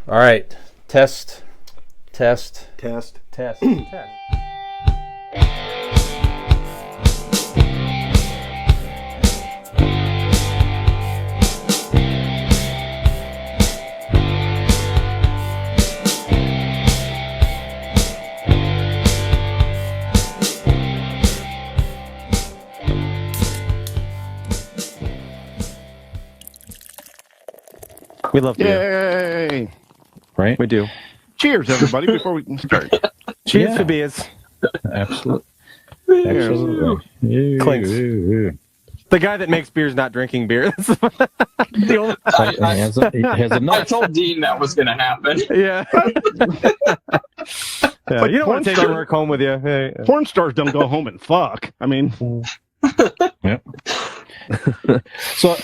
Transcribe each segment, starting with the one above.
All right. Test. Test. Test. We love beer. Yay! Right? We do. Cheers, everybody, before we can start. Cheers Yeah. to beers. Absolutely. Cheers. Absolutely. Clinks. The guy that makes beer is not drinking beer. The only- He has a I nut. told Dean that was going to happen. yeah. Yeah, like you don't want to take porn your work home with you. Hey. Porn stars don't go home and fuck. I mean, Yeah. So,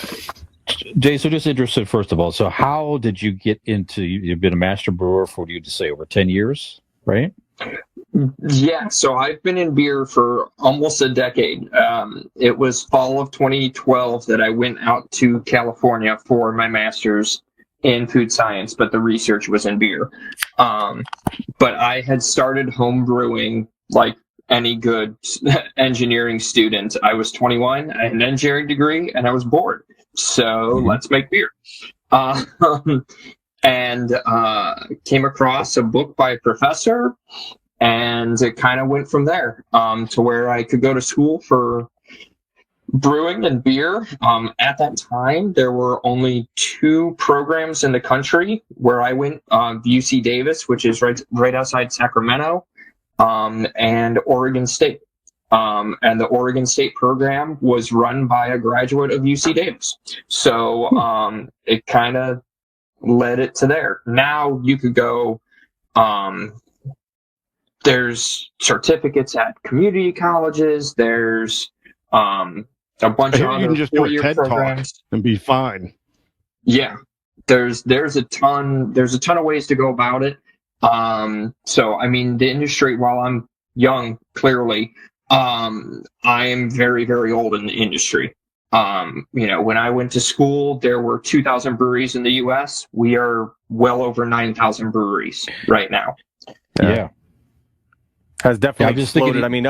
Jay, so just interested, first of all, so how did you get into, you've been a master brewer for, you'd say, over 10 years, right? Yeah, so I've been in beer for almost a decade. It was fall of 2012 that I went out to California for my master's in food science, but the research was in beer. But I had started home brewing like any good engineering student. I was 21, I had an engineering degree, and I was bored. So let's make beer. And came across a book by a professor, and it kind of went from there to where I could go to school for brewing and beer. At that time, there were only two programs in the country where I went, UC Davis, which is right outside Sacramento, and Oregon State. And the Oregon State program was run by a graduate of UC Davis. So it kind of led it to there. Now you could go, there's certificates at community colleges, there's a bunch of you other can just do a four-year TED programs. Talk and be fine. Yeah, there's a ton of ways to go about it. So I mean, the industry, while I'm young, clearly, I am very, very old in the industry. When I went to school, there were 2,000 breweries in the U.S. We are well over 9,000 breweries right now. Yeah. Has definitely I'm just thinking exploded. I mean,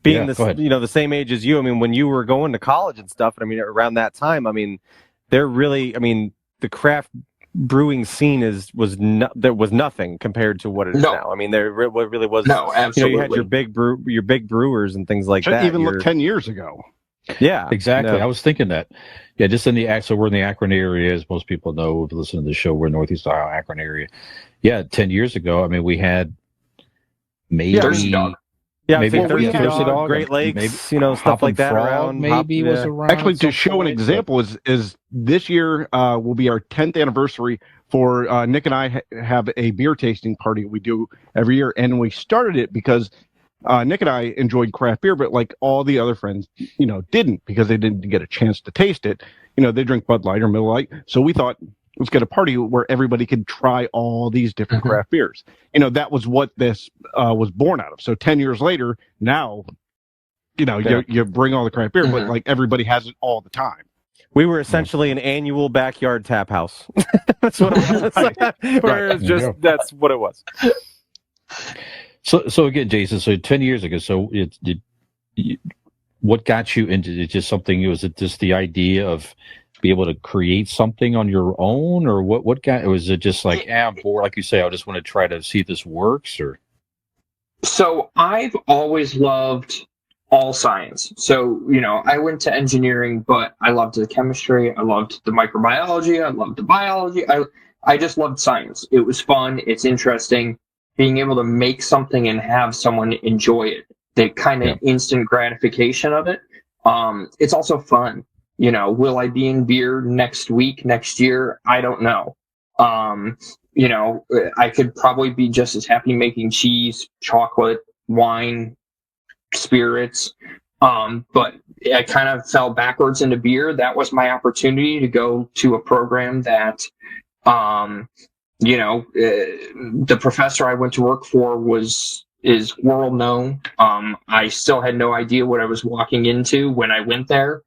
being the same age as you. I mean, when you were going to college and stuff. I mean, around that time. I mean, the craft brewing scene was nothing compared to what it is now. I mean, there really was. No, absolutely. You had your big brewers and things like that. Even look 10 years ago. Yeah, exactly. No. I was thinking that. Yeah, just in so we're in the Akron area, as most people know if you listen to the show. We're in Northeast Ohio, Akron area. Yeah, 10 years ago, I mean, we had maybe Thirsty Dog. Yeah, maybe Thirsty Thirsty Dog, Great Lakes, maybe stuff like that Frog around. Maybe was around. Actually, to show an example, is this year will be our 10th anniversary for Nick and I have a beer tasting party we do every year, and we started it because Nick and I enjoyed craft beer, but like all the other friends, didn't, because they didn't get a chance to taste it. They drink Bud Light or Miller Lite, so we thought, let's get a party where everybody could try all these different craft beers. That was what this was born out of. So 10 years later, now, you bring all the craft beer, but like everybody has it all the time. We were essentially an annual backyard tap house. That's what it was. Where it's just that's what it was. So again, Jason. So 10 years ago. So what got you into it? Just something? Was it just the idea of be able to create something on your own, or what got? Was it just like, I'm bored, like you say, I just want to try to see if this works, or? So I've always loved all science. So, I went to engineering, but I loved the chemistry. I loved the microbiology. I loved the biology. I just loved science. It was fun. It's interesting. Being able to make something and have someone enjoy it. The kind of instant gratification of it. It's also fun. Will I be in beer next week, next year? I don't know. I could probably be just as happy making cheese, chocolate, wine, spirits. But I kind of fell backwards into beer. That was my opportunity to go to a program that, the professor I went to work for is world known. I still had no idea what I was walking into when I went there.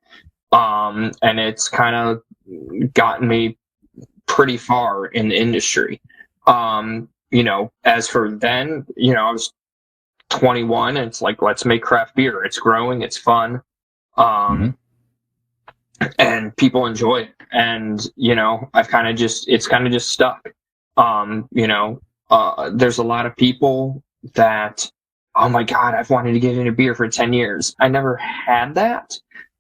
And it's kind of gotten me pretty far in the industry. As for then, I was 21, and it's like, let's make craft beer. It's growing, it's fun, and people enjoy it. And it's kind of just stuck. There's a lot of people that, oh my God, I've wanted to get into beer for 10 years. I never had that.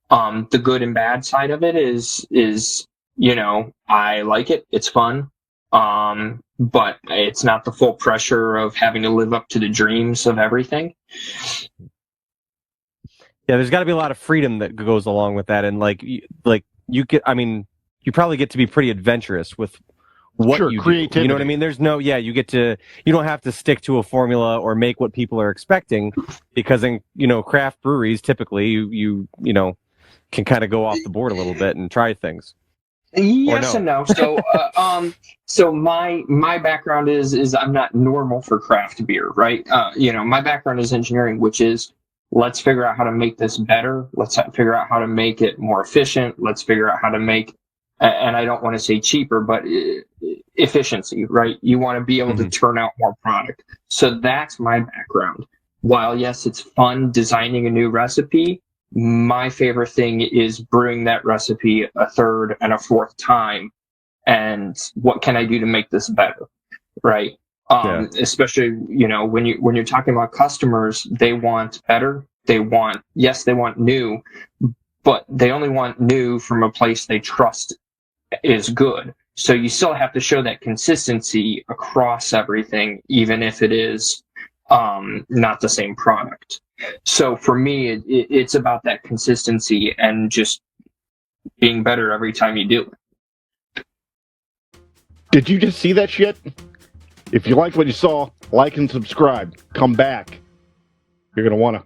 The good and bad side of it is I like it. It's fun. But it's not the full pressure of having to live up to the dreams of everything. Yeah, there's got to be a lot of freedom that goes along with that, and you probably get to be pretty adventurous with what you creativity. do. You know what I mean? You don't have to stick to a formula or make what people are expecting, because in craft breweries typically you can kind of go off the board a little bit and try things. Yes and no. So my background is I'm not normal for craft beer, right? My background is engineering, which is, let's figure out how to make this better. Let's figure out how to make it more efficient. Let's figure out how to make, and I don't want to say cheaper, but efficiency, right? You want to be able to turn out more product. So that's my background. While yes, it's fun designing a new recipe, my favorite thing is brewing that recipe a third and a fourth time, and what can I do to make this better, right? Especially when you're talking about customers, they want better. They want new, but they only want new from a place they trust is good. So you still have to show that consistency across everything, even if it is not the same product. So for me, it's about that consistency and just being better every time you do it. Did you just see that shit? If you liked what you saw, like and subscribe. Come back. You're going to want to.